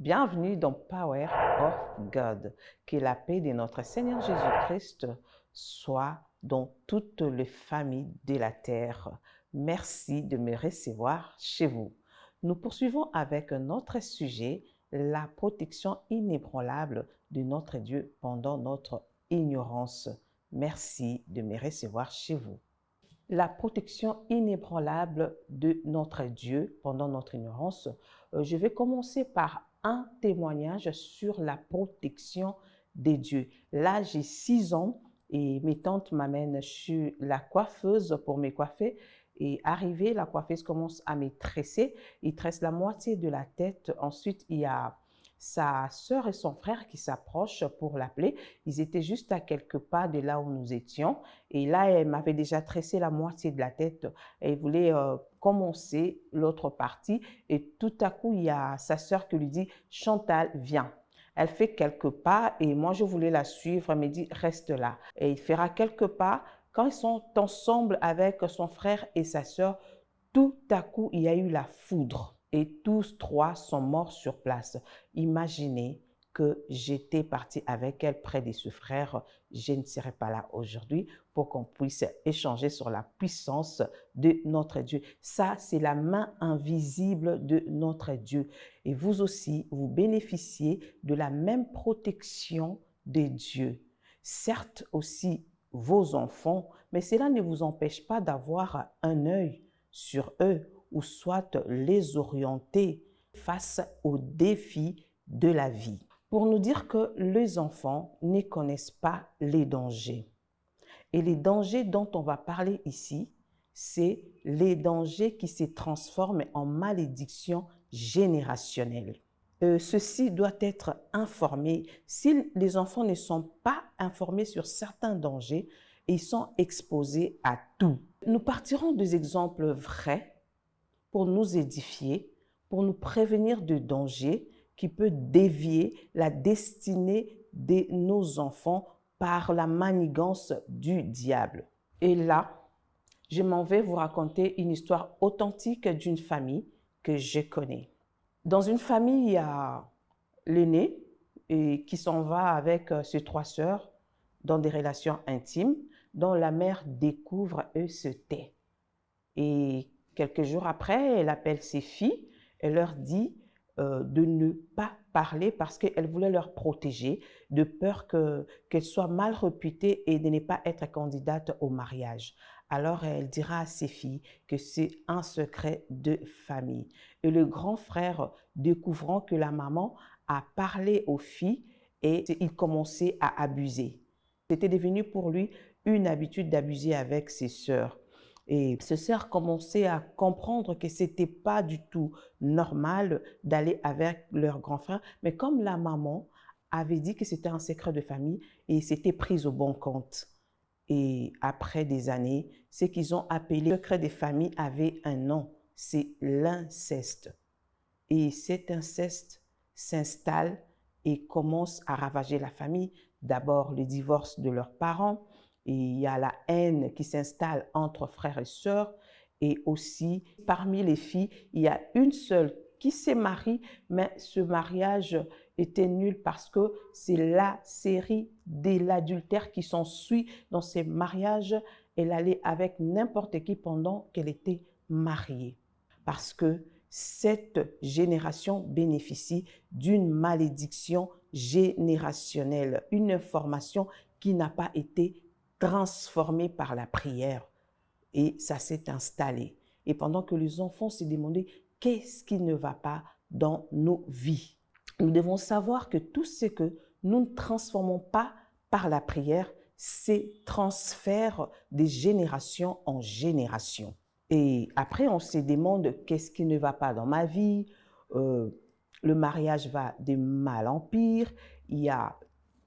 Bienvenue dans Power of God. Que la paix de notre Seigneur Jésus-Christ soit dans toutes les familles de la terre. Merci de me recevoir chez vous. Nous poursuivons avec notre sujet, la protection inébranlable de notre Dieu pendant notre ignorance. Merci de me recevoir chez vous. La protection inébranlable de notre Dieu pendant notre ignorance. Je vais commencer par un témoignage sur la protection des dieux. Là, j'ai 6 ans et mes tantes m'amènent chez la coiffeuse pour me coiffer. Et arrivée, la coiffeuse commence à me tresser. Il tresse la moitié de la tête. Ensuite, il y a sa sœur et son frère qui s'approchent pour l'appeler. Ils étaient juste à quelques pas de là où nous étions. Et là, elle m'avait déjà tressé la moitié de la tête. Elle voulait commencer l'autre partie. Et tout à coup, il y a sa sœur qui lui dit « Chantal, viens ». Elle fait quelques pas et moi, je voulais la suivre. Elle me dit « Reste là ». Et il fera quelques pas. Quand ils sont ensemble avec son frère et sa sœur, tout à coup, il y a eu la foudre. Et tous trois sont morts sur place. Imaginez que j'étais partie avec elle près de ce frère. Je ne serai pas là aujourd'hui pour qu'on puisse échanger sur la puissance de notre Dieu. Ça, c'est la main invisible de notre Dieu. Et vous aussi, vous bénéficiez de la même protection de Dieu. Certes aussi vos enfants, mais cela ne vous empêche pas d'avoir un œil sur eux ou soit les orienter face aux défis de la vie. Pour nous dire que les enfants ne connaissent pas les dangers. Et les dangers dont on va parler ici, c'est les dangers qui se transforment en malédiction générationnelle. Ceci doit être informé. Si les enfants ne sont pas informés sur certains dangers, ils sont exposés à tout. Nous partirons des exemples vrais pour nous édifier, pour nous prévenir de dangers qui peut dévier la destinée de nos enfants par la manigance du diable. Et là, je m'en vais vous raconter une histoire authentique d'une famille que je connais. Dans une famille, il y a l'aîné qui s'en va avec ses 3 sœurs dans des relations intimes dont la mère découvre et se tait. Et quelques jours après, elle appelle ses filles et leur dit de ne pas parler parce qu'elle voulait leur protéger de peur qu'elles soient mal réputées et de ne pas être candidate au mariage. Alors, elle dira à ses filles que c'est un secret de famille. Et le grand frère, découvrant que la maman a parlé aux filles et il commençait à abuser. C'était devenu pour lui une habitude d'abuser avec ses sœurs. Et ses sœurs commençaient à comprendre que ce n'était pas du tout normal d'aller avec leur grand frère. Mais comme la maman avait dit que c'était un secret de famille et s'était prise au bon compte. Et après des années, ce qu'ils ont appelé secret de famille avait un nom, c'est l'inceste. Et cet inceste s'installe et commence à ravager la famille. D'abord, le divorce de leurs parents. Et il y a la haine qui s'installe entre frères et sœurs. Et aussi, parmi les filles, il y a une seule qui s'est mariée, mais ce mariage était nul parce que c'est la série de l'adultère qui s'ensuit dans ces mariages. Elle allait avec n'importe qui pendant qu'elle était mariée. Parce que cette génération bénéficie d'une malédiction générationnelle, une information qui n'a pas été transformée par la prière. Et ça s'est installé. Et pendant que les enfants se demandaient qu'est-ce qui ne va pas dans nos vies, nous devons savoir que tout ce que nous ne transformons pas par la prière, c'est transfert des générations en génération. Et après, on se demande qu'est-ce qui ne va pas dans ma vie. Le mariage va de mal en pire.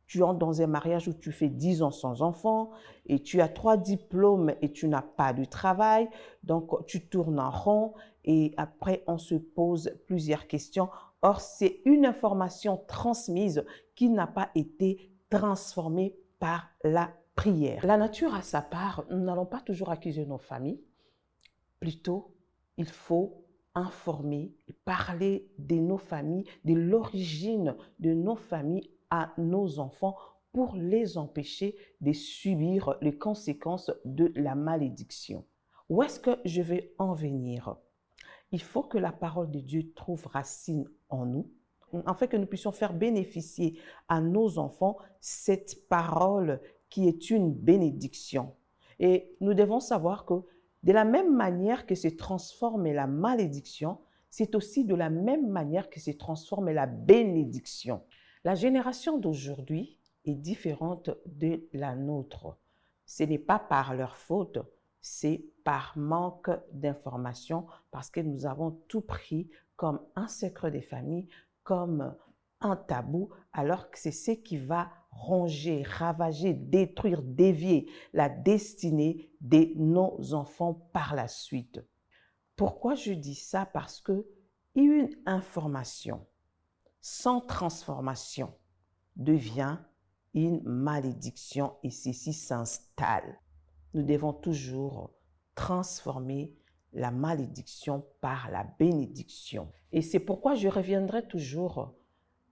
Tu entres dans un mariage où tu fais 10 ans sans enfant et tu as 3 diplômes et tu n'as pas de travail. Donc, tu tournes en rond et après, on se pose plusieurs questions. Or, c'est une information transmise qui n'a pas été transformée par la prière. La nature a sa part. Nous n'allons pas toujours accuser nos familles. Plutôt, il faut informer, parler de nos familles, de l'origine de nos familles à nos enfants pour les empêcher de subir les conséquences de la malédiction. Où est-ce que je vais en venir? Il faut que la parole de Dieu trouve racine en nous, afin que nous puissions faire bénéficier à nos enfants cette parole qui est une bénédiction. Et nous devons savoir que de la même manière que se transforme la malédiction, c'est aussi de la même manière que se transforme la bénédiction. La génération d'aujourd'hui est différente de la nôtre. Ce n'est pas par leur faute, c'est par manque d'information, parce que nous avons tout pris comme un secret des familles, comme un tabou, alors que c'est ce qui va ronger, ravager, détruire, dévier la destinée de nos enfants par la suite. Pourquoi je dis ça? Parce que une information sans transformation devient une malédiction et ceci s'installe. Nous devons toujours transformer la malédiction par la bénédiction. Et c'est pourquoi je reviendrai toujours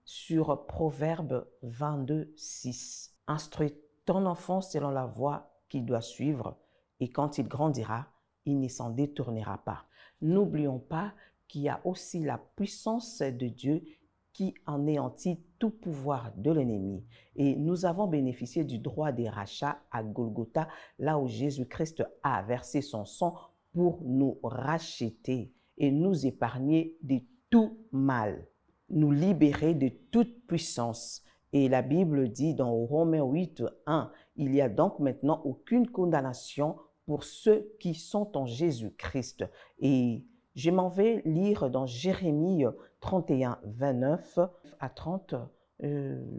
sur Proverbe 22, 6. Instruis ton enfant selon la voie qu'il doit suivre, et quand il grandira, il ne s'en détournera pas. N'oublions pas qu'il y a aussi la puissance de Dieu qui anéantit tout pouvoir de l'ennemi. Et nous avons bénéficié du droit des rachats à Golgotha, là où Jésus-Christ a versé son sang pour nous racheter et nous épargner de tout mal, nous libérer de toute puissance. Et la Bible dit dans Romains 8, 1, il n'y a donc maintenant aucune condamnation pour ceux qui sont en Jésus-Christ. Et je m'en vais lire dans Jérémie 31, 29 à 30.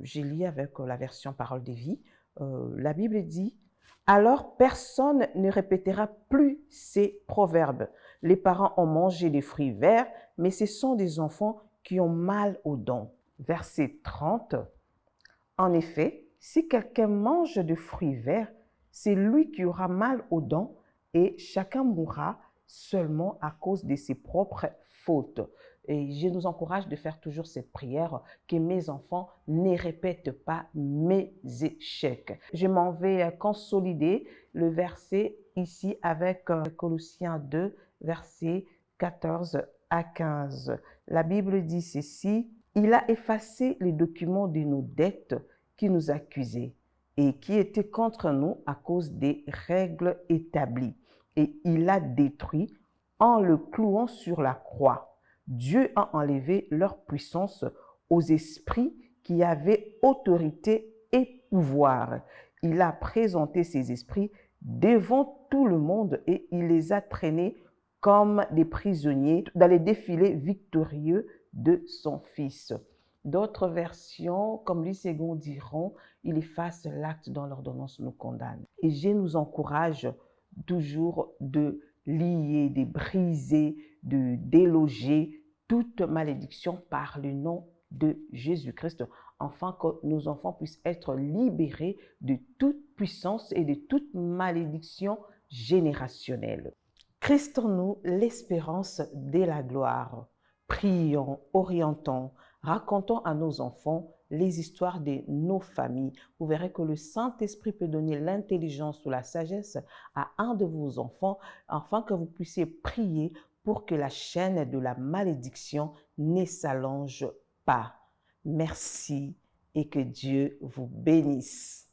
J'ai lu avec la version Parole de vie. La Bible dit: alors personne ne répétera plus ces proverbes. Les parents ont mangé des fruits verts, mais ce sont des enfants qui ont mal aux dents. Verset 30. En effet, si quelqu'un mange de fruits verts, c'est lui qui aura mal aux dents et chacun mourra seulement à cause de ses propres fautes. Et je nous encourage de faire toujours cette prière, que mes enfants ne répètent pas mes échecs. Je m'en vais consolider le verset ici avec Colossiens 2, versets 14 à 15. La Bible dit ceci: il a effacé les documents de nos dettes qui nous accusaient et qui étaient contre nous à cause des règles établies. Et il a détruit en le clouant sur la croix. Dieu a enlevé leur puissance aux esprits qui avaient autorité et pouvoir. Il a présenté ces esprits devant tout le monde et il les a traînés comme des prisonniers dans les défilés victorieux de son Fils. D'autres versions, comme les seconds diront, il efface l'acte dont l'ordonnance nous condamne. Et je nous encourage toujours de lier, de briser, de déloger toute malédiction par le nom de Jésus-Christ, afin que nos enfants puissent être libérés de toute puissance et de toute malédiction générationnelle. Christ en nous, l'espérance de la gloire. Prions, orientons, racontons à nos enfants les histoires de nos familles. Vous verrez que le Saint-Esprit peut donner l'intelligence ou la sagesse à un de vos enfants, afin que vous puissiez prier pour que la chaîne de la malédiction ne s'allonge pas. Merci et que Dieu vous bénisse.